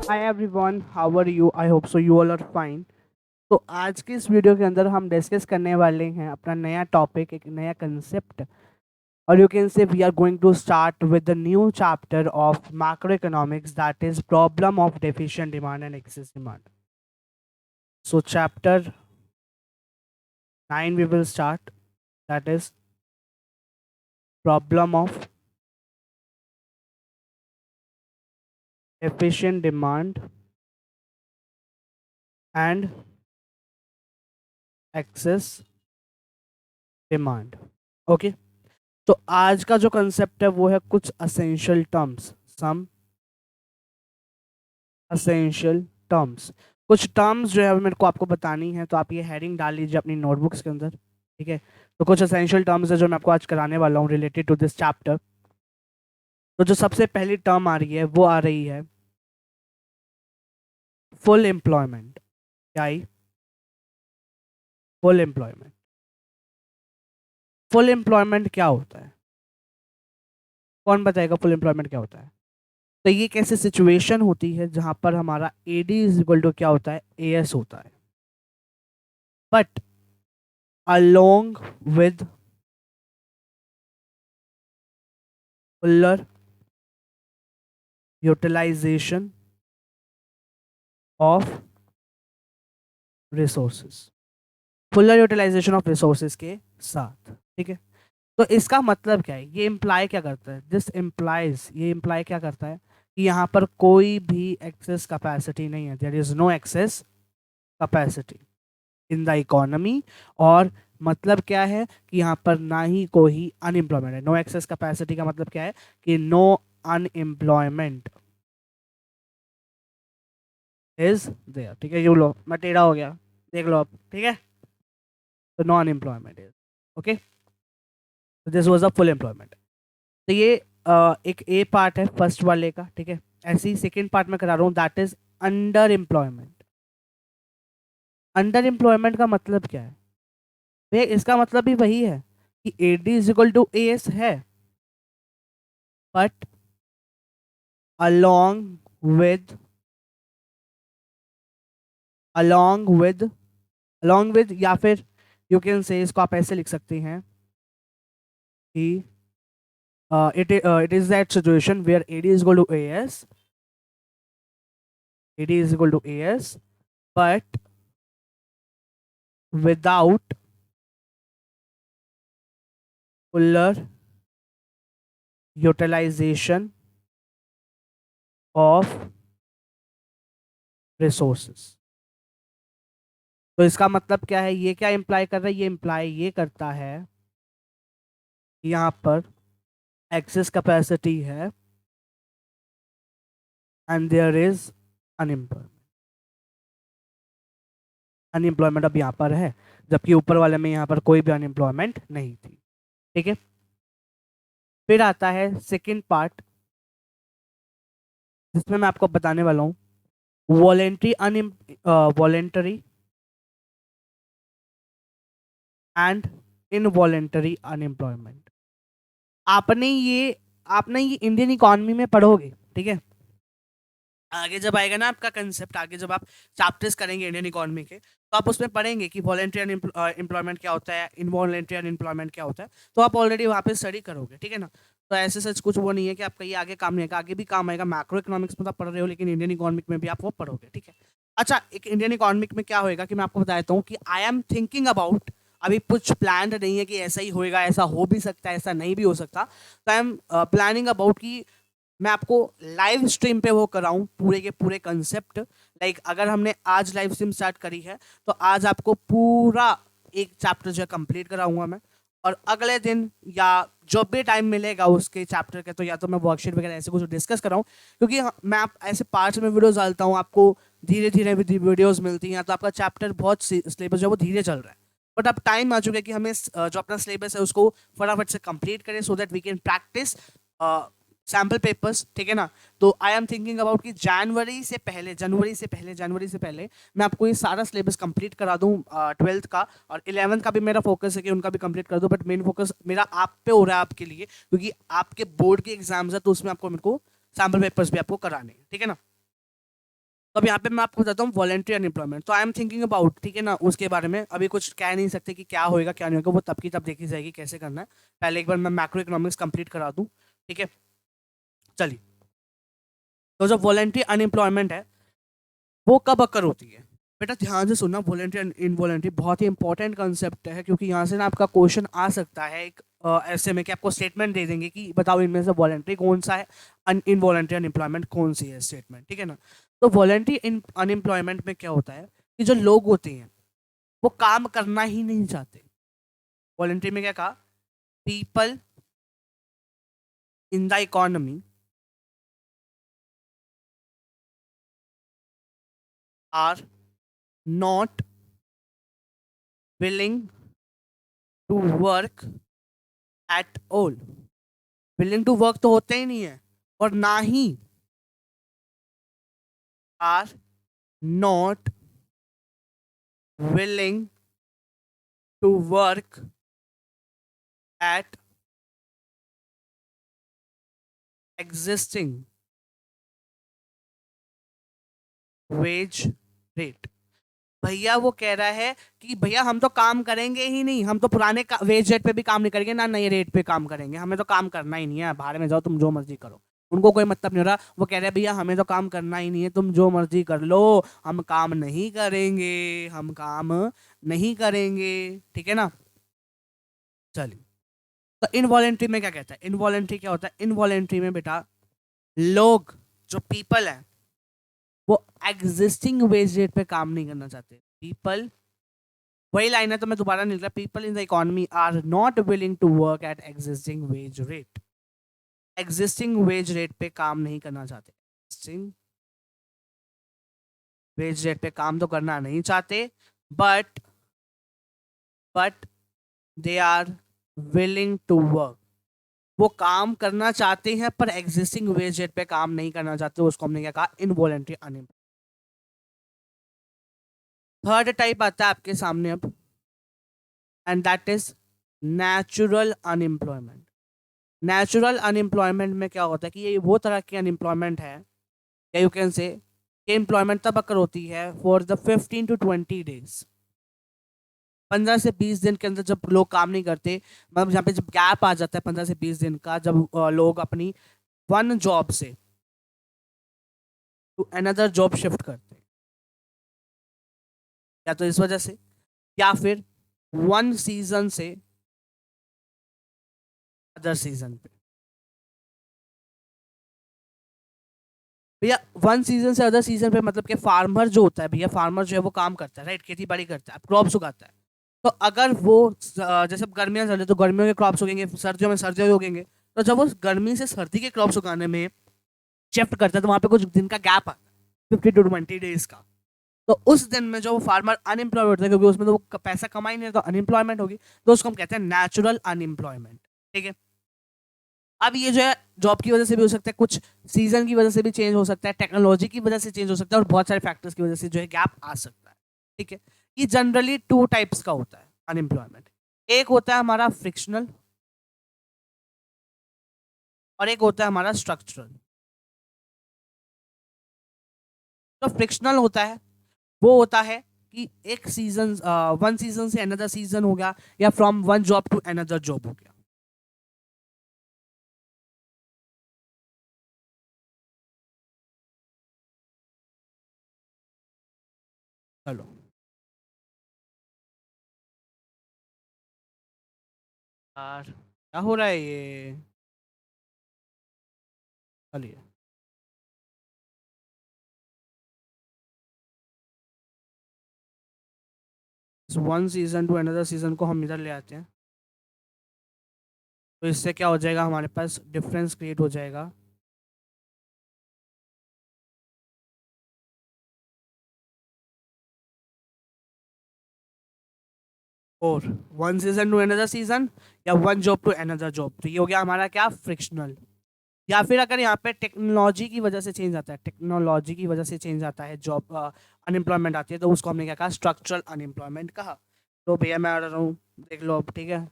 Hi everyone, how are you? I hope so you all are fine. तो आज की इस वीडियो के अंदर हम डिस्कस करने वाले हैं अपना नया टॉपिक, एक नया कंसेप्ट। और you can say we are going to start with the new chapter of macro economics, that is problem of deficient demand and excess demand. So chapter 9 we will start, that is problem of efficient demand and excess demand. Okay, तो आज का जो concept है वो है कुछ essential terms, some essential terms. कुछ terms जो है वो मेरे को आपको बतानी है, तो आप ये हेडिंग डाल लीजिए अपनी नोटबुक्स के अंदर, ठीक है। तो कुछ असेंशियल टर्म्स है जो मैं आपको आज कराने वाला हूँ रिलेटेड टू दिस चैप्टर। तो जो सबसे पहली टर्म आ रही है वो आ रही है फुल एम्प्लॉयमेंट। क्या आई? Full employment. फुल एम्प्लॉयमेंट क्या होता है? कौन बताएगा फुल एम्प्लॉयमेंट क्या होता है? तो ये कैसे सिचुएशन होती है जहां पर हमारा एडी इज इक्वल टू क्या होता है, एएस होता है, but along with fuller utilization of resources, fuller utilization of resources के साथ, ठीक है। तो इसका मतलब क्या है? ये इम्प्लाई क्या करता है? दिस इम्प्लाइज, ये इम्प्लाई क्या करता है कि यहाँ पर कोई भी एक्सेस कैपेसिटी नहीं है, there is no excess capacity in the economy. और मतलब क्या है कि यहाँ पर ना ही कोई अनएम्प्लॉयमेंट है। नो एक्सेस कैपेसिटी का मतलब क्या है कि नो अनएम्प्लॉयमेंट इज देयर, ठीक है। यू लो, मैं टेढ़ा हो गया, देख लो अब, ठीक है। तो no unemployment is okay, this was a full employment. तो ये एक ए पार्ट है फर्स्ट वाले का, ठीक है। ऐसे ही सेकेंड पार्ट में करा रहा हूँ, that is under employment. Under employment का मतलब क्या है भैया? इसका मतलब भी वही है कि A D is equal to A S है, but along with along with along with या फिर यू कैन से इसको आप ऐसे लिख सकते हैं कि it is that situation where AD is equal to AS, AD is equal to AS, but without fuller utilization of resources। तो इसका मतलब क्या है? ये क्या इंप्लाई कर रहा है? ये इंप्लाई ये करता है कि यहाँ पर एक्सेस कैपेसिटी है and there is unemployment. Unemployment अब यहाँ पर है, जबकि ऊपर वाले में यहाँ पर कोई भी अनएम्प्लॉयमेंट नहीं थी, ठीक है। फिर आता है सेकंड पार्ट, जिसमें मैं आपको बताने वाला हूँ voluntary voluntary and involuntary unemployment. आपने ये इंडियन इकोनॉमी में पढ़ोगे, ठीक है। आगे जब आएगा ना आपका कंसेप्ट, आगे जब आप चैप्टर्स करेंगे इंडियन इकोनॉमी के, तो आप उसमें पढ़ेंगे कि वॉलेंट्री अनएम्प्लॉयमेंट क्या होता है, इनवॉलेंट्री अनएम्प्लॉयमेंट क्या होता है। तो आप ऑलरेडी वहाँ पे स्टडी करोगे, ठीक है ना। तो ऐसे सच कुछ वो नहीं है कि आपका ये आगे काम नहीं आएगा, आगे भी काम आएगा। मैक्रो इकोनॉमिक्स में तो आप पढ़ रहे हो, लेकिन इंडियन इकोनॉमिक में भी आप वो पढ़ोगे, ठीक है। अच्छा, एक इंडियन इकोनॉमिक में क्या होएगा कि मैं आपको बताता हूँ कि आई एम थिंकिंग अबाउट, अभी कुछ प्लान नहीं है कि ऐसा ही होएगा, ऐसा हो भी सकता है, ऐसा नहीं भी हो सकता। तो आई एम प्लानिंग अबाउट कि मैं आपको लाइव स्ट्रीम पे वो कराऊं पूरे के पूरे कंसेप्ट। लाइक अगर हमने आज लाइव स्ट्रीम स्टार्ट करी है, तो आज आपको पूरा एक चैप्टर जो है कंप्लीट कराऊंगा मैं। और अगले दिन या जो भी टाइम मिलेगा उसके चैप्टर के, तो या तो मैं वर्कशीट वगैरह ऐसे कुछ डिस्कस कराऊं, क्योंकि मैं आप ऐसे पार्ट्स में वीडियोस डालता हूं, आपको धीरे धीरे वीडियोस मिलती हैं, तो आपका चैप्टर बहुत सिलेबस जो है वो धीरे चल रहा है। बट अब टाइम आ चुका है कि हमें जो अपना सिलेबस है उसको फटाफट से कंप्लीट करें, so that we can practice sample papers, ठीक है ना। तो आई एम थिंकिंग अबाउट कि जनवरी से पहले मैं आपको ये सारा सिलेबस कंप्लीट करा दूं, 12th का और 11th का भी मेरा फोकस है कि उनका भी कंप्लीट कर दूं। बट मेन फोकस मेरा आप पे हो रहा है आपके लिए, क्योंकि आपके बोर्ड के एग्जाम्स है, तो उसमें आपको मेरे को सैम्पल पेपर्स भी आपको कराने हैं, ठीक है ना। तो अब यहाँ पे मैं आपको बताता हूँ वॉलेंट्री अनएम्प्लॉयमेंट। तो आई एम थिंकिंग अबाउट, ठीक है ना, उसके बारे में अभी कुछ कह नहीं सकते कि क्या होएगा क्या नहीं होगा, वो तब की तब देखी जाएगी कैसे करना है। पहले एक बार मैं मैक्रो इकोनॉमिक्स कंप्लीट करा दूँ, ठीक है। चलिए, तो जो वॉलेंट्री अनएम्प्लॉयमेंट है वो कब अकर होती है? बेटा ध्यान से सुनना, वॉलेंट्री एंड इनवॉलेंट्री बहुत ही इंपॉर्टेंट कंसेप्ट है, क्योंकि यहाँ से ना आपका क्वेश्चन आ सकता है एक ऐसे में कि आपको स्टेटमेंट दे देंगे कि बताओ इनमें से वॉलेंट्री कौन सा है, इनवॉलेंट्री अनएम्प्लॉयमेंट कौन सी है स्टेटमेंट, ठीक है ना। तो वॉलेंट्री अनएम्प्लॉयमेंट में क्या होता है कि जो लोग होते हैं वो काम करना ही नहीं चाहते। वॉलेंट्री में क्या कहा? People in the economy are not willing to work at all. Willing to work तो होते ही नहीं है, और ना ही are not willing to work at existing wage rate। भैया वो कह रहा है कि भैया हम तो काम करेंगे ही नहीं, हम तो पुराने वेज रेट पे भी काम नहीं करेंगे ना नए रेट पे काम करेंगे, हमें तो काम करना ही नहीं है, बाहर में जाओ तुम जो मर्जी करो। उनको कोई मतलब नहीं हो रहा, वो कह रहे हैं भैया हमें तो काम करना ही नहीं है, तुम जो मर्जी कर लो, हम काम नहीं करेंगे, हम काम नहीं करेंगे, ठीक है ना। चलिए, तो इनवॉलेंट्री में क्या कहता है? इनवॉलेंट्री क्या होता है? इनवॉलेंट्री में बेटा लोग, जो पीपल है, वो एग्जिस्टिंग वेज रेट पे काम नहीं करना चाहते। पीपल, वही लाइन है तो मैं दोबारा नहीं लिख रहा, people in the economy are not willing to work at existing wage rate. Existing wage rate पे काम नहीं करना चाहते, एग्जिस्टिंग वेज रेट पे काम तो करना नहीं चाहते, but but they are willing to work. वो काम करना चाहते हैं पर एग्जिस्टिंग वेज रेट पे काम नहीं करना चाहते, उसको हमने क्या कहा? Involuntary unemployment. थर्ड टाइप आता है आपके सामने अब, and that is natural unemployment. Natural unemployment में क्या होता है कि ये वो तरह की अनएम्प्लॉयमेंट है, या यू कैन से कि एम्प्लॉयमेंट तब अकर होती है फॉर द 15 to 20 days। 15 से 20 दिन के अंदर जब लोग काम नहीं करते, मतलब यहाँ पे जब गैप आ जाता है 15 से 20 दिन का, जब लोग अपनी वन जॉब से टू अनदर जॉब शिफ्ट करते हैं, या तो इस वजह से, या फिर वन सीजन से अदर सीजन पे। भैया वन सीजन से अदर सीजन पे मतलब कि फार्मर जो होता है, भैया फार्मर जो है वो काम करता है, राइट, खेती बाड़ी करता है, क्रॉप्स उगाता है। तो अगर वो जैसे गर्मियां चल रही तो गर्मियों के क्रॉप्स उगेंगे, सर्दियों में सर्दियों के उगेंगे, तो जब वो गर्मी से सर्दी के क्रॉप्स उगाने में शिफ्ट करता है तो वहां पे कुछ दिन का गैप आता है, 15 to 20 days का। तो उस दिन में जो वो फार्मर अनएम्प्लॉय होता है, क्योंकि उसमें तो वो पैसा कमा ही नहीं, तो अनएम्प्लॉयमेंट होगी, तो उसको हम कहते हैं नेचुरल अनएम्प्लॉयमेंट, ठीक है। अब ये जो है जॉब की वजह से भी हो सकता है, कुछ सीजन की वजह से भी चेंज हो सकता है, टेक्नोलॉजी की वजह से चेंज हो सकता है, और बहुत सारे फैक्टर्स की वजह से जो है गैप आ सकता है, ठीक है। ये जनरली टू टाइप्स का होता है अनएम्प्लॉयमेंट। एक होता है हमारा फ्रिक्शनल, और एक होता है हमारा स्ट्रक्चरल। तो फ्रिक्शनल होता है, वो होता है कि एक सीजन, वन सीजन से अनदर सीजन हो गया, या from one job to another job हो गया। चलो, यार क्या हो रहा है ये? चलिए, one season to another season को हम इधर ले आते हैं, तो इससे क्या हो जाएगा, हमारे पास डिफरेंस क्रिएट हो जाएगा। और one season to another season, या one job to another job, तो ये हो गया हमारा क्या? फ्रिक्शनल। या फिर अगर यहाँ पे टेक्नोलॉजी की वजह से चेंज आता है, टेक्नोलॉजी की वजह से चेंज आता है, जॉब अनएम्प्लॉयमेंट आती है, तो उसको हमने क्या कहा? स्ट्रक्चरल अनएम्प्लॉयमेंट कहा। तो भैया मैं आ रहा हूँ, देख लो अब, ठीक है।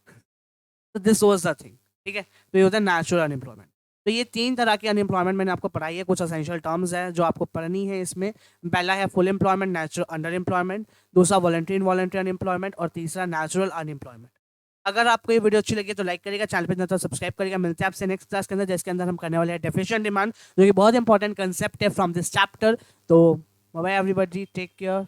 तो दिस वाज द थिंग, ठीक है। तो ये होता है नेचुरल अनएम्प्लॉयमेंट। तो ये 3 तरह की अनएम्प्लॉयमेंट मैंने आपको पढ़ाई है, कुछ एसेंशियल टर्म्स है जो आपको पढ़नी है इसमें। पहला है full employment, natural under employment, दूसरा वॉलंटरी इनवॉलंटरी अनएम्प्लॉयमेंट और तीसरा नेचुरल अनएम्प्लॉयमेंट। अगर आपको ये वीडियो अच्छी लगी तो लाइक करिएगा, चैनल पे नए तो सब्सक्राइब करिएगा। मिलते हैं आपसे नेक्स्ट क्लास के अंदर, जिसके अंदर हम करने वाले हैं डेफिनेशन डिमांड, जो कि बहुत इंपॉर्टेंट कंसेप्ट है फ्रॉम दिस चैप्टर। तो बाय एवरीबॉडी, टेक केयर।